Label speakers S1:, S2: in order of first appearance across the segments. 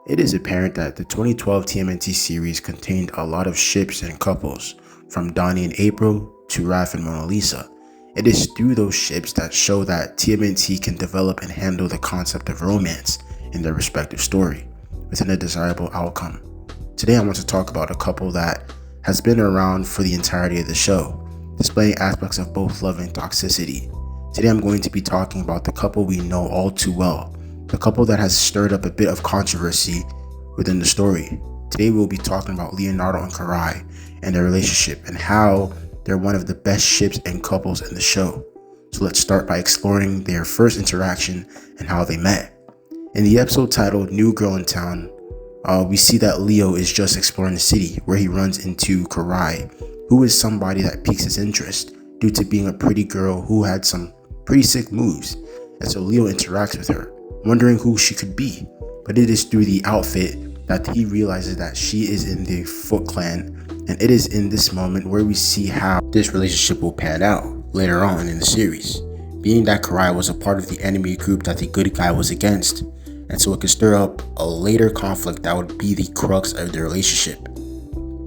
S1: It is apparent that the 2012 TMNT series contained a lot of ships and couples, from Donnie and April to Raph and Mona Lisa. It is through those ships that show that TMNT can develop and handle the concept of romance in their respective story, within a desirable outcome. Today I want to talk about a couple that has been around for the entirety of the show, displaying aspects of both love and toxicity. Today I'm going to be talking about the couple we know all too well, the couple that has stirred up a bit of controversy within the story. Today we'll be talking about Leonardo and Karai and their relationship and how they're one of the best ships and couples in the show. So let's start by exploring their first interaction and how they met. In the episode titled New Girl in Town, we see that Leo is just exploring the city where he runs into Karai, who is somebody that piques his interest due to being a pretty girl who had some pretty sick moves. And so Leo interacts with her, wondering who she could be, but it is through the outfit that he realizes that she is in the Foot Clan, and it is in this moment where we see how this relationship will pan out later on in the series, being that Karai was a part of the enemy group that the good guy was against, and so it could stir up a later conflict that would be the crux of the relationship.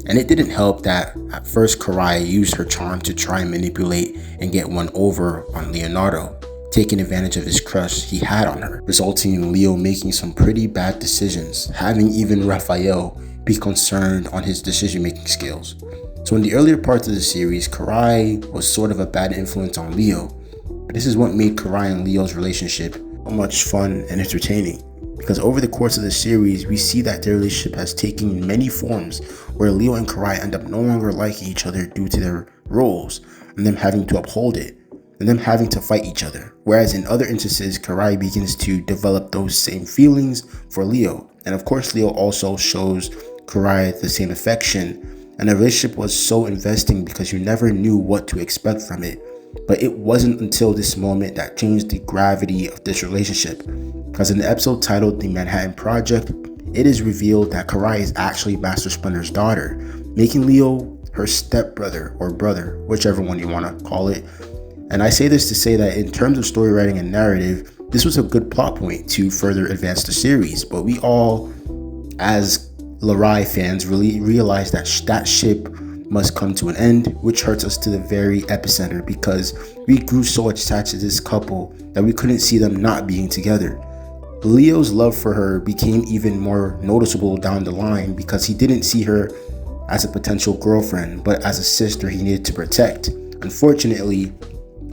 S1: And it didn't help that at first Karai used her charm to try and manipulate and get one over on Leonardo, taking advantage of his crush he had on her, resulting in Leo making some pretty bad decisions, having even Raphael be concerned on his decision-making skills. So in the earlier parts of the series, Karai was sort of a bad influence on Leo, but this is what made Karai and Leo's relationship so much fun and entertaining, because over the course of the series, we see that their relationship has taken many forms where Leo and Karai end up no longer liking each other due to their roles, and them having to uphold it, and them having to fight each other. Whereas in other instances, Karai begins to develop those same feelings for Leo. And of course, Leo also shows Karai the same affection. And the relationship was so investing because you never knew what to expect from it. But it wasn't until this moment that changed the gravity of this relationship. Because in the episode titled The Manhattan Project, it is revealed that Karai is actually Master Splinter's daughter, making Leo her stepbrother or brother, whichever one you want to call it. And I say this to say that in terms of story writing and narrative, this was a good plot point to further advance the series. But we all, as Larai fans, really realize that that ship must come to an end, which hurts us to the very epicenter because we grew so attached to this couple that we couldn't see them not being together. Leo's love for her became even more noticeable down the line because he didn't see her as a potential girlfriend, but as a sister he needed to protect. Unfortunately,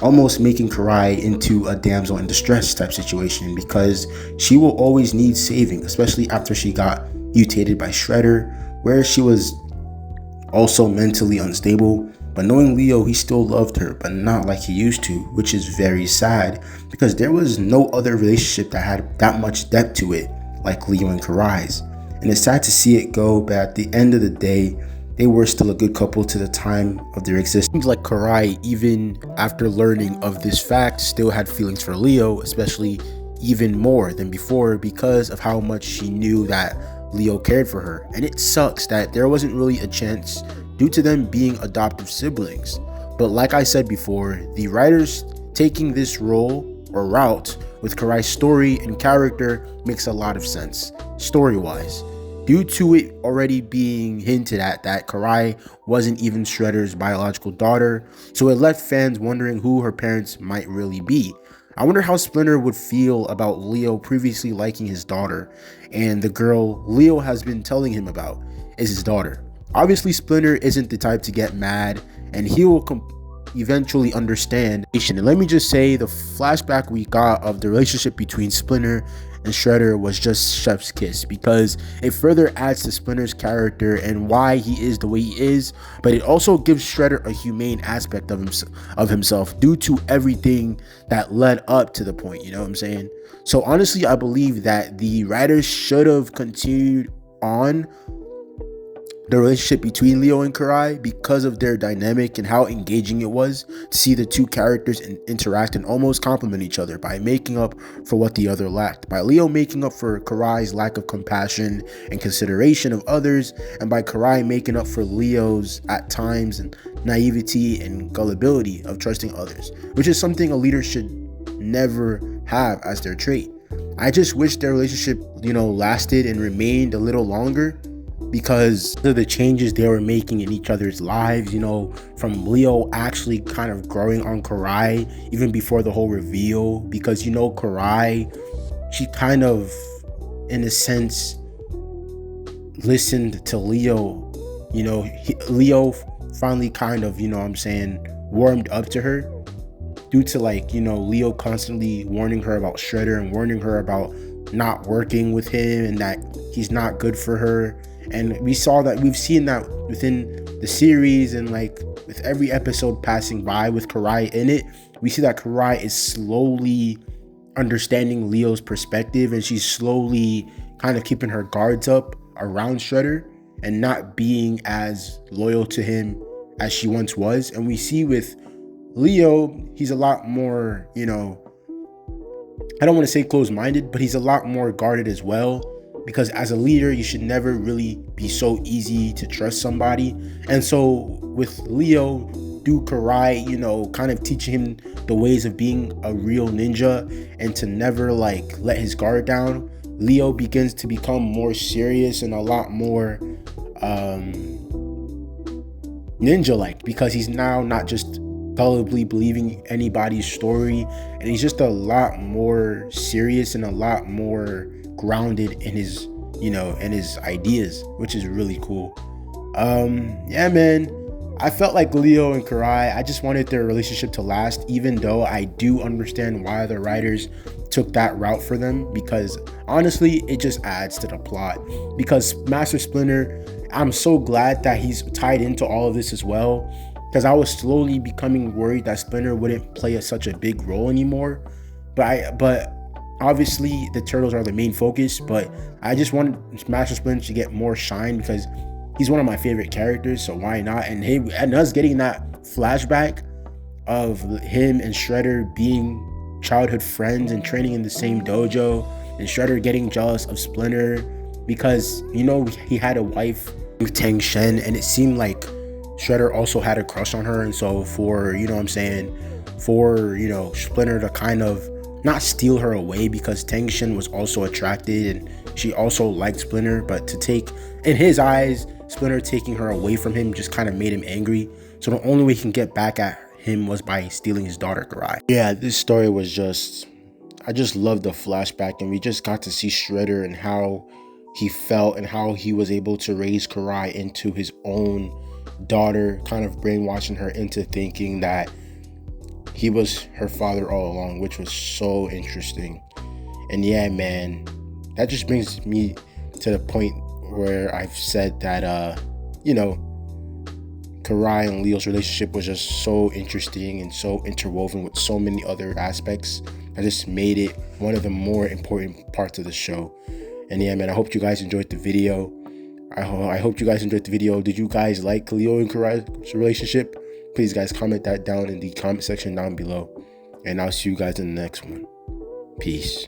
S1: almost making Karai into a damsel in distress type situation because she will always need saving, especially after she got mutated by Shredder, where she was also mentally unstable. But knowing Leo, he still loved her, but not like he used to, which is very sad because there was no other relationship that had that much depth to it like Leo and Karai's. And it's sad to see it go, but at the end of the day, they were still a good couple to the time of their existence. Seems like Karai, even after learning of this fact, still had feelings for Leo, especially even more than before because of how much she knew that Leo cared for her. And it sucks that there wasn't really a chance due to them being adoptive siblings. But like I said before, the writers taking this role or route with Karai's story and character makes a lot of sense, story-wise, due to it already being hinted at that Karai wasn't even Shredder's biological daughter, so it left fans wondering who her parents might really be. I wonder how Splinter would feel about Leo previously liking his daughter, and the girl Leo has been telling him about is his daughter. Obviously, Splinter isn't the type to get mad, and he will eventually understand. And let me just say, the flashback we got of the relationship between Splinter and Shredder was just chef's kiss because it further adds to Splinter's character and why he is the way he is, but it also gives Shredder a humane aspect of himself due to everything that led up to the point, you know what I'm saying? So honestly, I believe that the writers should have continued on the relationship between Leo and Karai because of their dynamic and how engaging it was to see the two characters interact and almost complement each other by making up for what the other lacked. By Leo making up for Karai's lack of compassion and consideration of others, and by Karai making up for Leo's at times and naivety and gullibility of trusting others, which is something a leader should never have as their trait. I just wish their relationship, lasted and remained a little longer, because of the changes they were making in each other's lives, from Leo actually kind of growing on Karai even before the whole reveal, because Karai, she kind of, in a sense, listened to Leo. Leo finally kind of, warmed up to her, due to Leo constantly warning her about Shredder and warning her about not working with him and that he's not good for her. And we've seen that within the series, and with every episode passing by with Karai in it, we see that Karai is slowly understanding Leo's perspective, and she's slowly kind of keeping her guards up around Shredder and not being as loyal to him as she once was. And we see with Leo, he's a lot more, I don't want to say closed-minded, but he's a lot more guarded as well, because as a leader, you should never really be so easy to trust somebody. And so with Leo, through Karai, kind of teaching him the ways of being a real ninja and to never let his guard down, Leo begins to become more serious and a lot more ninja-like, because he's now not just gullibly believing anybody's story, and he's just a lot more serious and a lot more grounded in his in his ideas, which is really cool. Yeah, man, I felt like Leo and Karai, I just wanted their relationship to last, even though I do understand why the writers took that route for them, because honestly it just adds to the plot. Because Master Splinter, I'm so glad that he's tied into all of this as well, because I was slowly becoming worried that Splinter wouldn't play such a big role anymore. But obviously the turtles are the main focus, but I just wanted Master Splinter to get more shine because he's one of my favorite characters, so why not? And us getting that flashback of him and Shredder being childhood friends and training in the same dojo, and Shredder getting jealous of Splinter because he had a wife, Tang Shen, and it seemed like Shredder also had a crush on her. And so for Splinter to kind of not steal her away, because Tang Shen was also attracted and she also liked Splinter, but to take, in his eyes, Splinter taking her away from him just kind of made him angry. So the only way he can get back at him was by stealing his daughter Karai. Yeah, this story was I just loved the flashback, and we just got to see Shredder and how he felt and how he was able to raise Karai into his own daughter, kind of brainwashing her into thinking that he was her father all along, which was so interesting. And yeah, man, that just brings me to the point where I've said that Karai and Leo's relationship was just so interesting and so interwoven with so many other aspects. I just made it one of the more important parts of the show. And yeah, man, I hope you guys enjoyed the video. I hope you guys enjoyed the video. Did you guys like Leo and Karai's relationship? Please, guys, comment that down in the comment section down below. And I'll see you guys in the next one. Peace.